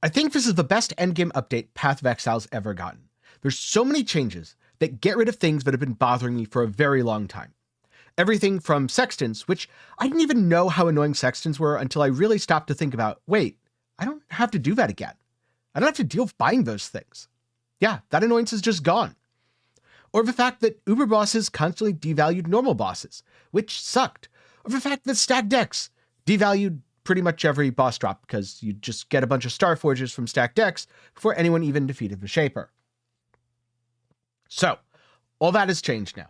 I think this is the best endgame update Path of Exile's ever gotten. There's so many changes that get rid of things that have been bothering me for a very long time. Everything from sextants, which I didn't even know how annoying sextants were until I really stopped to think about, wait, I don't have to do that again. I don't have to deal with buying those things. Yeah, that annoyance is just gone. Or the fact that Uber bosses constantly devalued normal bosses, which sucked. Or the fact that stacked decks devalued pretty much every boss drop because you just get a bunch of Starforgers from stacked decks before anyone even defeated the Shaper. So, all that has changed now.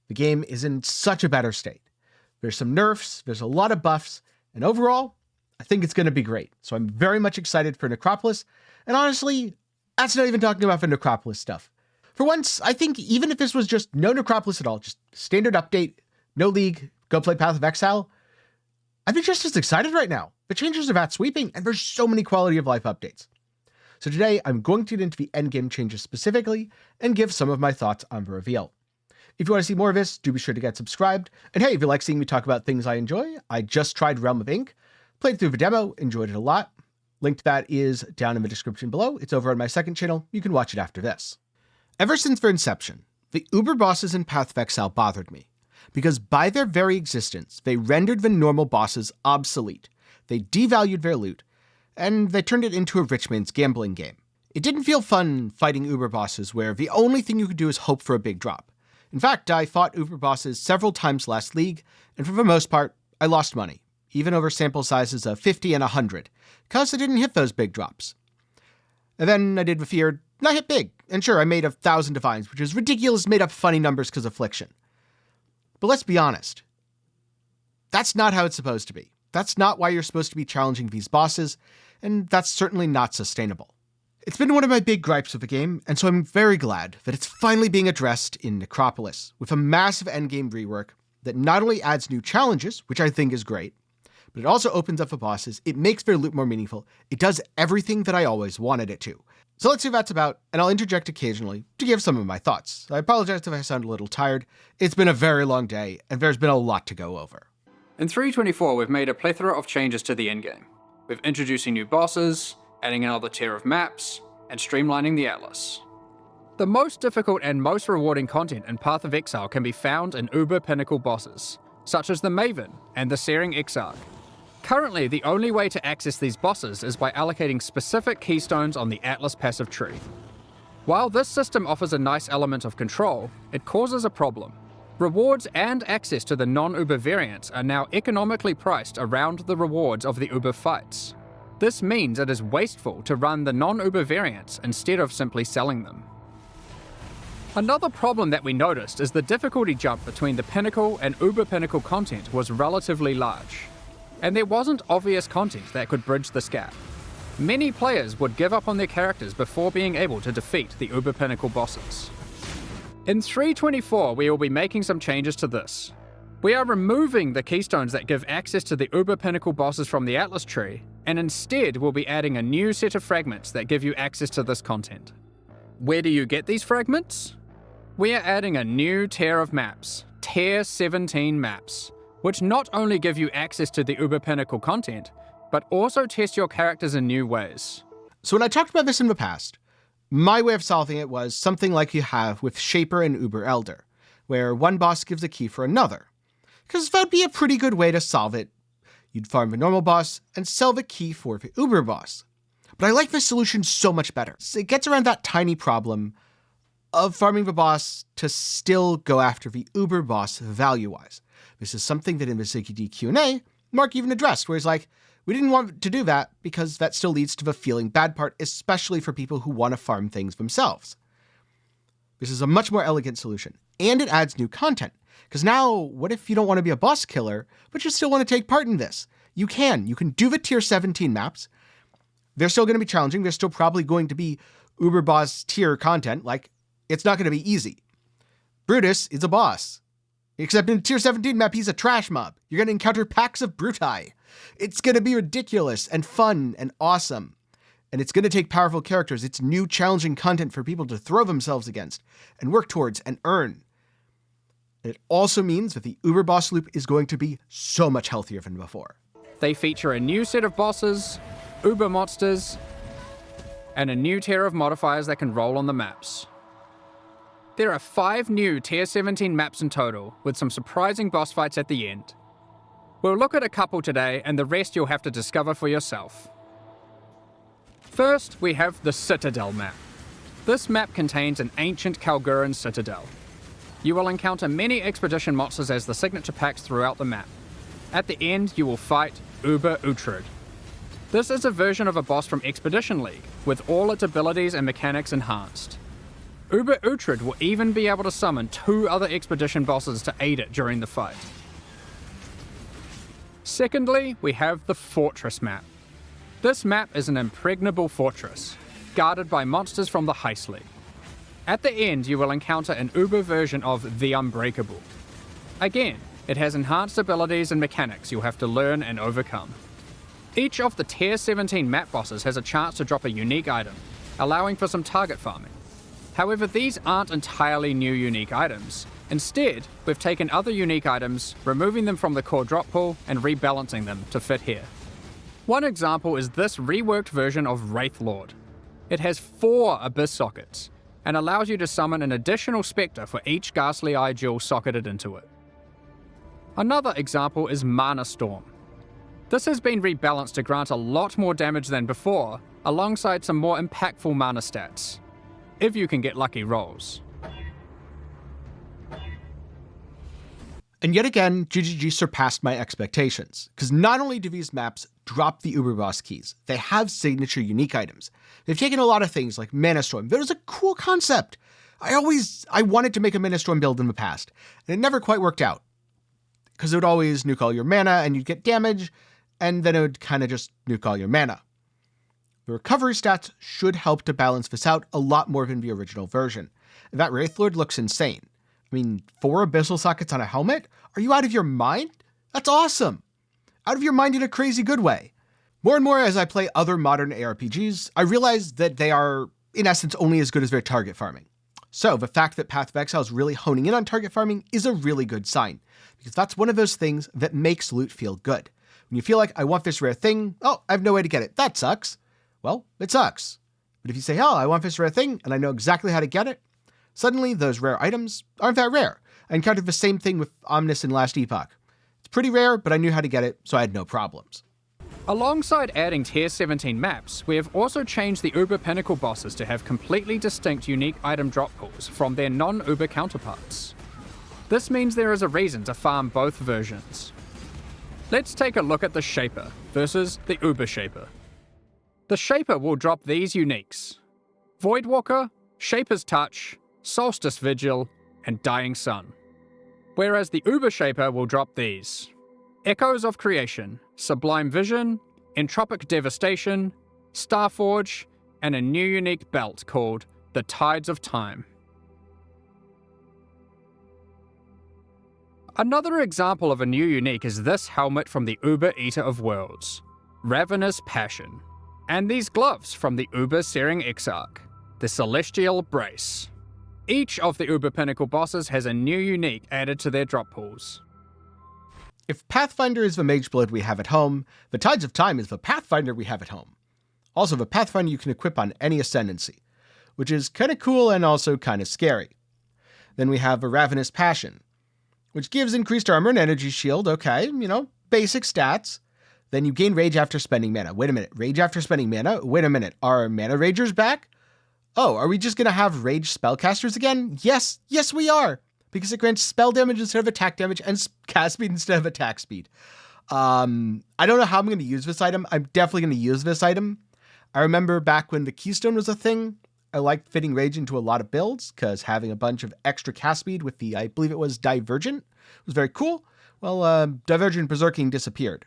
The game is in such a better state. There's some nerfs, there's a lot of buffs, and overall, I think it's going to be great. So I'm very much excited for Necropolis, and honestly, that's not even talking about the Necropolis stuff. For once, I think even if this was just no Necropolis at all, just standard update, no league, go play Path of Exile, I'd be just as excited right now. The changes are that sweeping, and there's so many quality of life updates. So today, I'm going to get into the endgame changes specifically, and give some of my thoughts on the reveal. If you want to see more of this, do be sure to get subscribed. And hey, if you like seeing me talk about things I enjoy, I just tried Realm of Ink, played through the demo, enjoyed it a lot. Link to that is down in the description below. It's over on my second channel. You can watch it after this. Ever since their inception, the Uber bosses in Path of Exile bothered me, because by their very existence, they rendered the normal bosses obsolete. They devalued their loot, and they turned it into a rich man's gambling game. It didn't feel fun fighting Uber bosses where the only thing you could do is hope for a big drop. In fact, I fought Uber bosses several times last league, and for the most part, I lost money, even over sample sizes of 50 and 100, because I didn't hit those big drops. And then I did the feared, and I hit big, and sure, I made 1,000 divines, which is ridiculous, made up funny numbers because of affliction. But let's be honest. That's not how it's supposed to be. That's not why you're supposed to be challenging these bosses, and that's certainly not sustainable. It's been one of my big gripes with the game, and so I'm very glad that it's finally being addressed in Necropolis, with a massive endgame rework that not only adds new challenges, which I think is great, but it also opens up the bosses, it makes their loot more meaningful, it does everything that I always wanted it to. So let's see what that's about, and I'll interject occasionally to give some of my thoughts. I apologize if I sound a little tired. It's been a very long day, and there's been a lot to go over. In 3.24, we've made a plethora of changes to the endgame. We're introducing new bosses, adding another tier of maps, and streamlining the Atlas. The most difficult and most rewarding content in Path of Exile can be found in Uber Pinnacle bosses, such as the Maven and the Searing Exarch. Currently, the only way to access these bosses is by allocating specific keystones on the Atlas passive tree. While this system offers a nice element of control, it causes a problem. Rewards and access to the non-Uber variants are now economically priced around the rewards of the Uber fights. This means it is wasteful to run the non-Uber variants instead of simply selling them. Another problem that we noticed is the difficulty jump between the Pinnacle and Uber Pinnacle content was relatively large, and there wasn't obvious content that could bridge this gap. Many players would give up on their characters before being able to defeat the Uber Pinnacle bosses. In 3.24, we will be making some changes to this. We are removing the keystones that give access to the Uber Pinnacle bosses from the Atlas tree, and instead we'll be adding a new set of fragments that give you access to this content. Where do you get these fragments? We are adding a new tier of maps, Tier 17 maps, which not only give you access to the Uber Pinnacle content, but also test your characters in new ways. So when I talked about this in the past, my way of solving it was something like you have with Shaper and Uber Elder, where one boss gives a key for another. Because that would be a pretty good way to solve it. You'd farm the normal boss and sell the key for the Uber boss. But I like this solution so much better. It gets around that tiny problem of farming the boss to still go after the Uber boss value-wise. This is something that in the ZiggyD Q&A, Mark even addressed, where he's like, we didn't want to do that because that still leads to the feeling bad part, especially for people who want to farm things themselves. This is a much more elegant solution, and it adds new content. Because now, what if you don't want to be a boss killer, but you still want to take part in this? You can do the tier 17 maps. They're still going to be challenging. There's still probably going to be Uber boss tier content. Like, it's not going to be easy. Brutus is a boss. Except in tier 17 map, he's a trash mob. You're going to encounter packs of Bruti. It's going to be ridiculous and fun and awesome. And it's going to take powerful characters. It's new challenging content for people to throw themselves against and work towards and earn. It also means that the Uber boss loop is going to be so much healthier than before. They feature a new set of bosses, Uber monsters, and a new tier of modifiers that can roll on the maps. There are 5 new Tier 17 maps in total, with some surprising boss fights at the end. We'll look at a couple today, and the rest you'll have to discover for yourself. First, we have the Citadel map. This map contains an ancient Kalguran citadel. You will encounter many expedition monsters as the signature packs throughout the map. At the end, you will fight Uber Uhtred. This is a version of a boss from Expedition League, with all its abilities and mechanics enhanced. Uber Uhtred will even be able to summon 2 other expedition bosses to aid it during the fight. Secondly, we have the Fortress map. This map is an impregnable fortress, guarded by monsters from the Heist League. At the end, you will encounter an Uber version of the Unbreakable. Again, it has enhanced abilities and mechanics you'll have to learn and overcome. Each of the Tier 17 map bosses has a chance to drop a unique item, allowing for some target farming. However, these aren't entirely new unique items. Instead, we've taken other unique items, removing them from the core drop pool and rebalancing them to fit here. One example is this reworked version of Wraith Lord. It has 4 Abyss sockets, and allows you to summon an additional Spectre for each Ghastly Eye jewel socketed into it. Another example is Mana Storm. This has been rebalanced to grant a lot more damage than before, alongside some more impactful mana stats, if you can get lucky rolls. And yet again, GGG surpassed my expectations, because not only do these maps drop the Uber Boss keys, they have signature unique items. They've taken a lot of things like Mana Storm. That was a cool concept. I wanted to make a Mana Storm build in the past, and it never quite worked out, because it would always nuke all your mana and you'd get damage, and then it would kind of just nuke all your mana. The recovery stats should help to balance this out a lot more than the original version. That Wraith Lord looks insane. I mean, 4 abyssal sockets on a helmet? Are you out of your mind? That's awesome! Out of your mind in a crazy good way. More and more as I play other modern ARPGs, I realize that they are, in essence, only as good as their target farming. So the fact that Path of Exile is really honing in on target farming is a really good sign, because that's one of those things that makes loot feel good. When you feel like, I want this rare thing, oh, I have no way to get it. That sucks. Well, it sucks. But if you say, oh, I want this rare thing, and I know exactly how to get it, suddenly those rare items aren't that rare. I encountered the same thing with Omnis in Last Epoch. It's pretty rare, but I knew how to get it, so I had no problems. Alongside adding Tier 17 maps, we have also changed the Uber Pinnacle bosses to have completely distinct unique item drop pools from their non-Uber counterparts. This means there is a reason to farm both versions. Let's take a look at the Shaper versus the Uber Shaper. The Shaper will drop these uniques: Voidwalker, Shaper's Touch, Solstice Vigil, and Dying Sun. Whereas the Uber Shaper will drop these: Echoes of Creation, Sublime Vision, Entropic Devastation, Starforge, and a new unique belt called the Tides of Time. Another example of a new unique is this helmet from the Uber Eater of Worlds, Ravenous Passion, and these gloves from the Uber Searing Exarch, the Celestial Brace. Each of the Uber Pinnacle bosses has a new unique added to their drop pools. If Pathfinder is the Mageblade we have at home, the Tides of Time is the Pathfinder we have at home. Also, the Pathfinder you can equip on any Ascendancy, which is kind of cool and also kind of scary. Then we have a Ravenous Passion, which gives increased armor and energy shield, okay, basic stats. Then you gain rage after spending mana. Wait a minute, rage after spending mana? Wait a minute, are mana ragers back? Oh, are we just going to have rage spellcasters again? Yes, we are, because it grants spell damage instead of attack damage and cast speed instead of attack speed. I don't know how I'm going to use this item. I'm definitely going to use this item. I remember back when the Keystone was a thing, I liked fitting rage into a lot of builds, because having a bunch of extra cast speed with the, I believe it was Divergent, was very cool. Well, Divergent Berserking disappeared.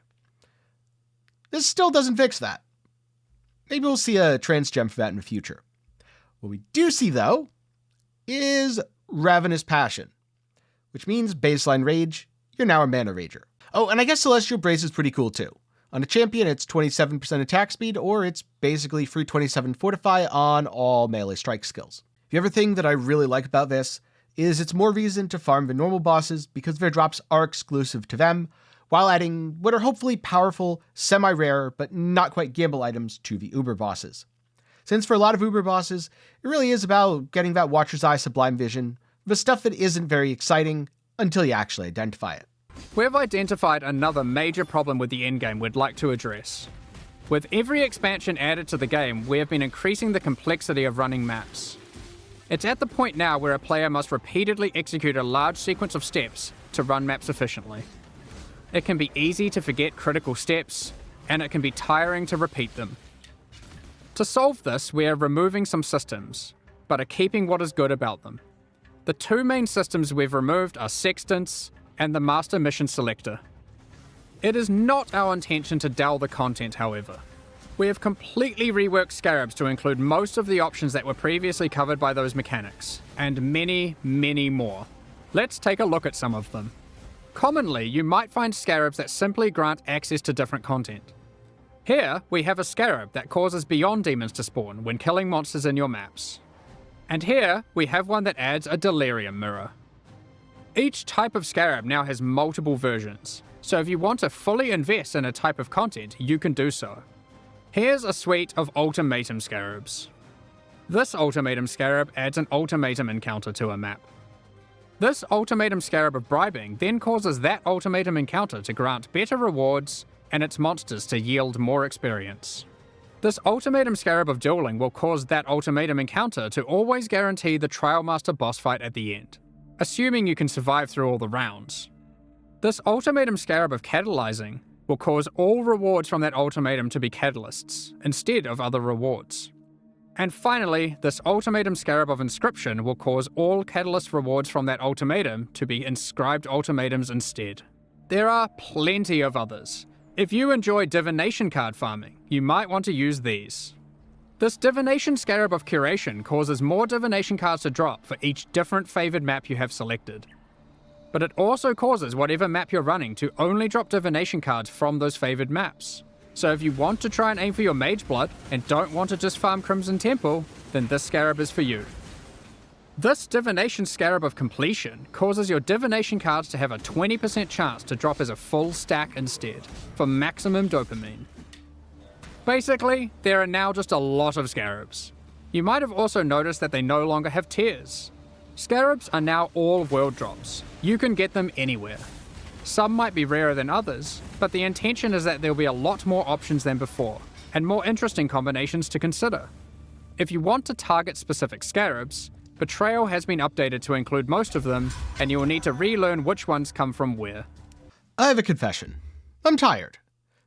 This still doesn't fix that. Maybe we'll see a trans gem for that in the future. What we do see, though, is Ravenous Passion, which means baseline rage, you're now a mana rager. Oh, and I guess Celestial Brace is pretty cool too. On a champion, it's 27% attack speed, or it's basically free 27 fortify on all melee strike skills. The other thing that I really like about this is it's more reason to farm the normal bosses because their drops are exclusive to them, while adding what are hopefully powerful, semi-rare, but not quite gamble items to the Uber bosses. Since for a lot of Uber bosses, it really is about getting that Watcher's Eye sublime vision, the stuff that isn't very exciting until you actually identify it. We've identified another major problem with the endgame we'd like to address. With every expansion added to the game, we have been increasing the complexity of running maps. It's at the point now where a player must repeatedly execute a large sequence of steps to run maps efficiently. It can be easy to forget critical steps, and it can be tiring to repeat them. To solve this, we are removing some systems, but are keeping what is good about them. The two main systems we've removed are Sextants and the Master Mission Selector. It is not our intention to dull the content, however. We have completely reworked Scarabs to include most of the options that were previously covered by those mechanics, and many, many more. Let's take a look at some of them. Commonly, you might find Scarabs that simply grant access to different content. Here, we have a Scarab that causes Beyond Demons to spawn when killing monsters in your maps. And here, we have one that adds a Delirium Mirror. Each type of Scarab now has multiple versions, so if you want to fully invest in a type of content, you can do so. Here's a suite of Ultimatum Scarabs. This Ultimatum Scarab adds an Ultimatum encounter to a map. This Ultimatum Scarab of bribing then causes that Ultimatum encounter to grant better rewards and its monsters to yield more experience. This Ultimatum Scarab of dueling will cause that Ultimatum encounter to always guarantee the Trial Master boss fight at the end, assuming you can survive through all the rounds. This Ultimatum Scarab of catalyzing will cause all rewards from that ultimatum to be catalysts, instead of other rewards. And finally, this Ultimatum Scarab of Inscription will cause all catalyst rewards from that ultimatum to be inscribed ultimatums instead. There are plenty of others. If you enjoy divination card farming, you might want to use these. This Divination Scarab of Curation causes more divination cards to drop for each different favoured map you have selected. But it also causes whatever map you're running to only drop divination cards from those favoured maps. So if you want to try and aim for your Mage Blood and don't want to just farm Crimson Temple, then this Scarab is for you. This Divination Scarab of Completion causes your divination cards to have a 20% chance to drop as a full stack instead, for maximum dopamine. Basically, there are now just a lot of Scarabs. You might have also noticed that they no longer have tiers. Scarabs are now all world drops. You can get them anywhere. Some might be rarer than others, but the intention is that there'll be a lot more options than before, and more interesting combinations to consider. If you want to target specific Scarabs, Betrayal has been updated to include most of them, and you will need to relearn which ones come from where. I have a confession. I'm tired.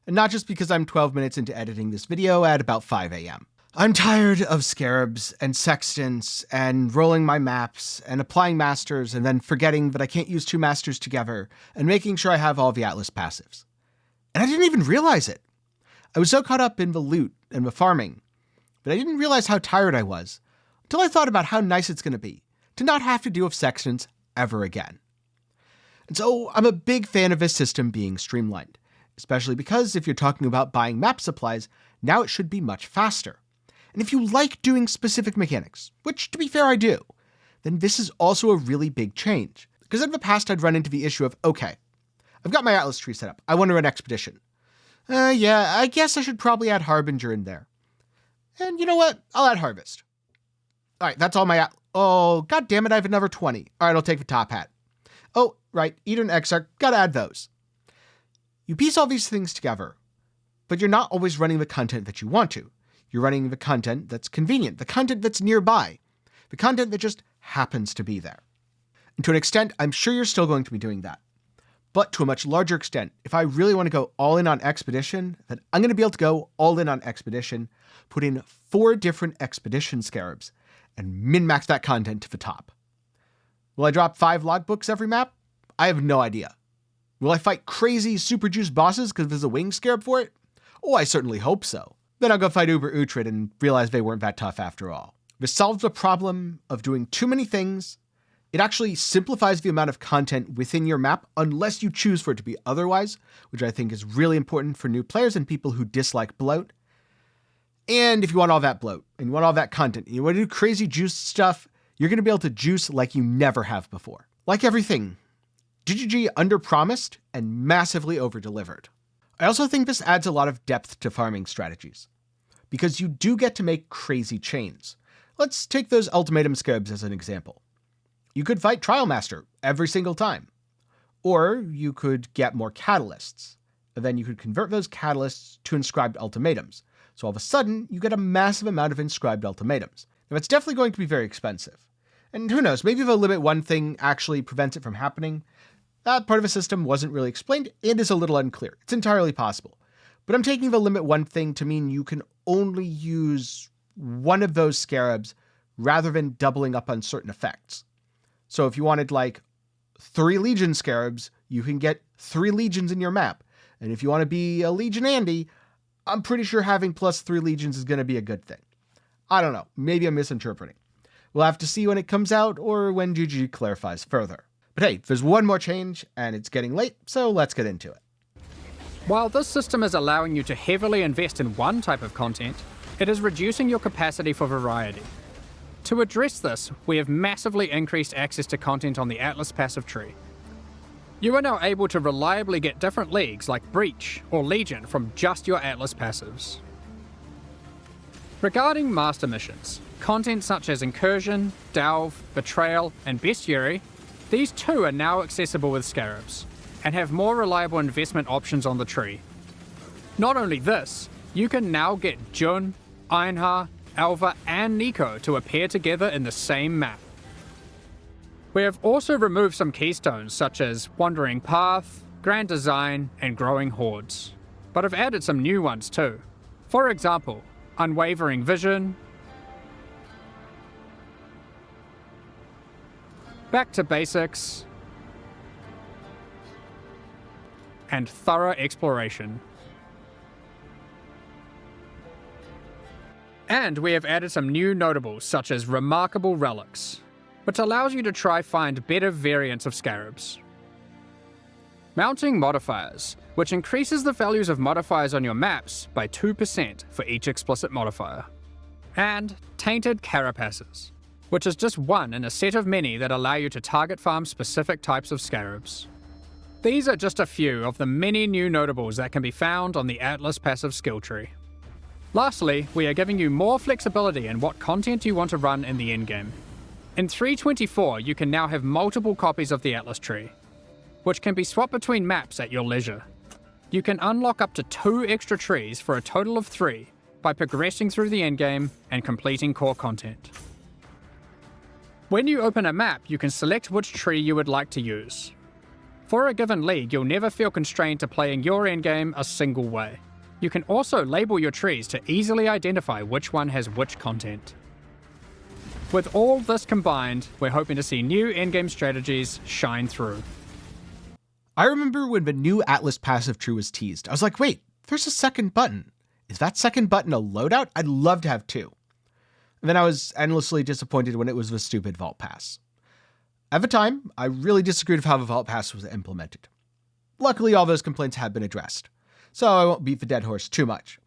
And not just because I'm 12 minutes into editing this video at about 5 a.m. I'm tired of Scarabs and Sextants and rolling my maps and applying masters and then forgetting that I can't use two masters together and making sure I have all the Atlas passives. And I didn't even realize it. I was so caught up in the loot and the farming, but I didn't realize how tired I was until I thought about how nice it's going to be to not have to deal with Sextants ever again. And so I'm a big fan of this system being streamlined, especially because if you're talking about buying map supplies, now it should be much faster. And if you like doing specific mechanics, which to be fair I do, then this is also a really big change. Because in the past I'd run into the issue of, okay, I've got my Atlas tree set up. I want to run Expedition. Yeah, I guess I should probably add Harbinger in there. And you know what? I'll add Harvest. All right, that's all my... Oh, god damn it, I have another 20. All right, I'll take the top hat. Oh, right, Eden and Exarch, gotta add those. You piece all these things together, but you're not always running the content that you want to. You're running the content that's convenient, the content that's nearby, the content that just happens to be there. And to an extent, I'm sure you're still going to be doing that. But to a much larger extent, if I really want to go all in on Expedition, then I'm going to be able to go all in on Expedition, put in 4 different Expedition Scarabs, and min-max that content to the top. Will I drop 5 logbooks every map? I have no idea. Will I fight crazy super juice bosses because there's a wing scarab for it? Oh, I certainly hope so. Then I'll go fight Uber Uhtred and realize they weren't that tough after all. This solves the problem of doing too many things. It actually simplifies the amount of content within your map unless you choose for it to be otherwise, which I think is really important for new players and people who dislike bloat. And if you want all that bloat and you want all that content and you want to do crazy juice stuff, you're going to be able to juice like you never have before. Like everything, GGG underpromised and massively overdelivered. I also think this adds a lot of depth to farming strategies. because you do get to make crazy chains. Let's take those ultimatum Scarabs as an example. You could fight Trial Master every single time. Or you could get more catalysts. And then you could convert those catalysts to inscribed ultimatums. So all of a sudden, you get a massive amount of inscribed ultimatums. Now, it's definitely going to be very expensive. And who knows, maybe if a limit 1 thing actually prevents it from happening. That part of a system wasn't really explained. It is a little unclear. It's entirely possible. But I'm taking the limit 1 thing to mean you can only use one of those Scarabs rather than doubling up on certain effects. So if you wanted like 3 Legion Scarabs, you can get 3 Legions in your map. And if you want to be a Legion Andy, I'm pretty sure having plus 3 Legions is going to be a good thing. I don't know. Maybe I'm misinterpreting. We'll have to see when it comes out or when GG clarifies further. But hey, there's one more change and it's getting late, so let's get into it. While this system is allowing you to heavily invest in one type of content, it is reducing your capacity for variety. To address this, we have massively increased access to content on the Atlas passive tree. You are now able to reliably get different leagues like Breach or Legion from just your Atlas passives. Regarding Master Missions, content such as Incursion, Delve, Betrayal, and Bestiary, these too are now accessible with Scarabs, and have more reliable investment options on the tree. Not only this, you can now get Jun, Einhar, Alva, and Nico to appear together in the same map. We have also removed some keystones such as Wandering Path, Grand Design, and Growing Hordes, but have added some new ones too. For example, Unwavering Vision, Back to Basics, and Thorough Exploration. And we have added some new notables such as Remarkable Relics, which allows you to try find better variants of Scarabs. Mounting Modifiers, which increases the values of modifiers on your maps by 2% for each explicit modifier. And Tainted Carapaces, which is just one in a set of many that allow you to target farm specific types of Scarabs. These are just a few of the many new notables that can be found on the Atlas passive skill tree. Lastly, we are giving you more flexibility in what content you want to run in the endgame. In 3.24, you can now have multiple copies of the Atlas tree, which can be swapped between maps at your leisure. You can unlock up to 2 extra trees for a total of 3 by progressing through the endgame and completing core content. When you open a map, you can select which tree you would like to use. For a given league, you'll never feel constrained to playing your endgame a single way. You can also label your trees to easily identify which one has which content. With all this combined, we're hoping to see new endgame strategies shine through. I remember when the new Atlas passive tree was teased, I was like, wait, there's a second button. Is that second button a loadout? I'd love to have 2. And then I was endlessly disappointed when it was the stupid Vault Pass. At the time, I really disagreed with how the Vault Pass was implemented. Luckily, all those complaints have been addressed, so I won't beat the dead horse too much.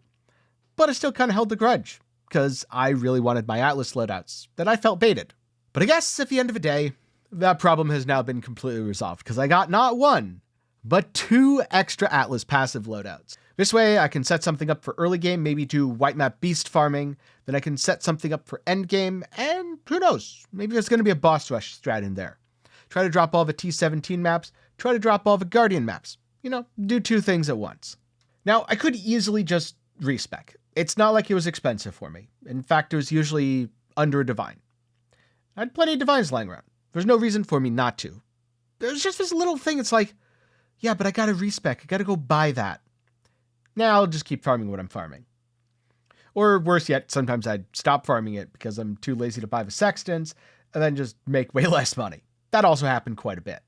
But I still kind of held the grudge, because I really wanted my Atlas loadouts that I felt baited. But I guess at the end of the day, that problem has now been completely resolved, because I got not 1, but 2 extra Atlas passive loadouts. This way, I can set something up for early game, maybe do white map beast farming, then I can set something up for end game, and who knows, maybe there's going to be a boss rush strat in there. Try to drop all the T17 maps, try to drop all the Guardian maps. Do 2 things at once. Now, I could easily just respec. It's not like it was expensive for me. In fact, it was usually under a divine. I had plenty of divines lying around. There's no reason for me not to. There's just this little thing, it's like, yeah, but I gotta respec, I gotta go buy that. Now I'll just keep farming what I'm farming. Or worse yet, sometimes I'd stop farming it because I'm too lazy to buy the sextants, and then just make way less money. That also happened quite a bit.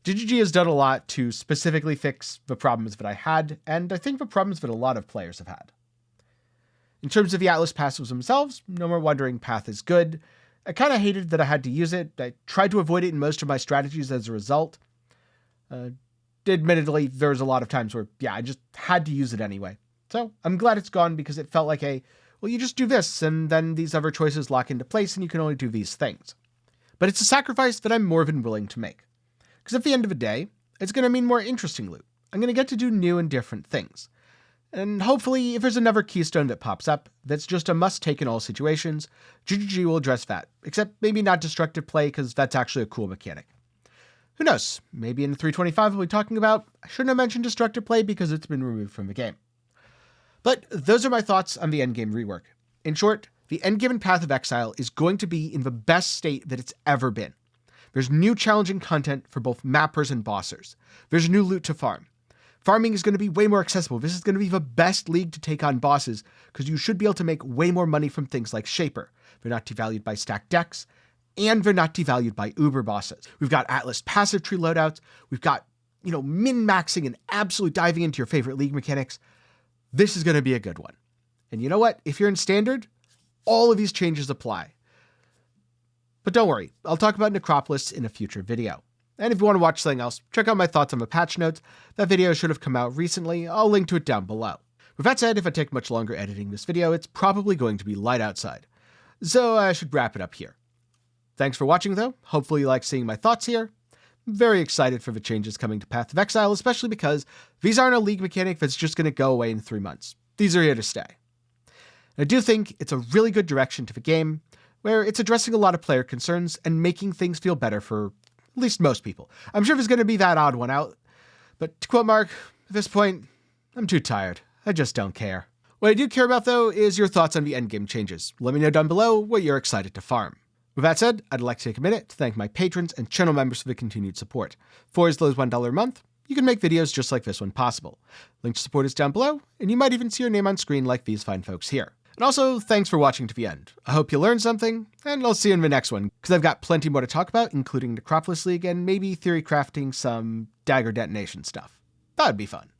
GGG has done a lot to specifically fix the problems that I had, and I think the problems that a lot of players have had. In terms of the Atlas passives themselves, no more Wandering Path is good. I kind of hated that I had to use it. I tried to avoid it in most of my strategies as a result. Admittedly, there was a lot of times where, I just had to use it anyway. So I'm glad it's gone because it felt like you just do this, and then these other choices lock into place, and you can only do these things. But it's a sacrifice that I'm more than willing to make. Because at the end of the day, it's going to mean more interesting loot. I'm going to get to do new and different things. And hopefully, if there's another keystone that pops up that's just a must-take in all situations, GGG will address that, except maybe not destructive play because that's actually a cool mechanic. Who knows, maybe in 3.25 we'll be talking about, I shouldn't have mentioned destructive play because it's been removed from the game. But those are my thoughts on the Endgame rework. In short, the Endgame in Path of Exile is going to be in the best state that it's ever been. There's new challenging content for both mappers and bossers. There's new loot to farm. Farming is going to be way more accessible. This is going to be the best league to take on bosses because you should be able to make way more money from things like Shaper. They're not devalued by stacked decks, and they're not devalued by uber bosses. We've got Atlas passive tree loadouts. We've got, min-maxing and absolutely diving into your favorite league mechanics. This is going to be a good one. And you know what? If you're in Standard, all of these changes apply. But don't worry, I'll talk about Necropolis in a future video. And if you want to watch something else, check out my thoughts on the patch notes. That video should have come out recently. I'll link to it down below. With that said, if I take much longer editing this video, it's probably going to be light outside. So I should wrap it up here. Thanks for watching though. Hopefully you like seeing my thoughts here. I'm very excited for the changes coming to Path of Exile, especially because these aren't a league mechanic that's just going to go away in 3 months. These are here to stay. And I do think it's a really good direction to the game, where it's addressing a lot of player concerns and making things feel better for at least most people. I'm sure there's going to be that odd one out, but to quote Mark, at this point, I'm too tired. I just don't care. What I do care about, though, is your thoughts on the endgame changes. Let me know down below what you're excited to farm. With that said, I'd like to take a minute to thank my patrons and channel members for the continued support. For as low as $1 a month, you can make videos just like this one possible. Link to support is down below, and you might even see your name on screen like these fine folks here. And also, thanks for watching to the end. I hope you learned something, and I'll see you in the next one, because I've got plenty more to talk about, including Necropolis League and maybe theory crafting some dagger detonation stuff. That'd be fun.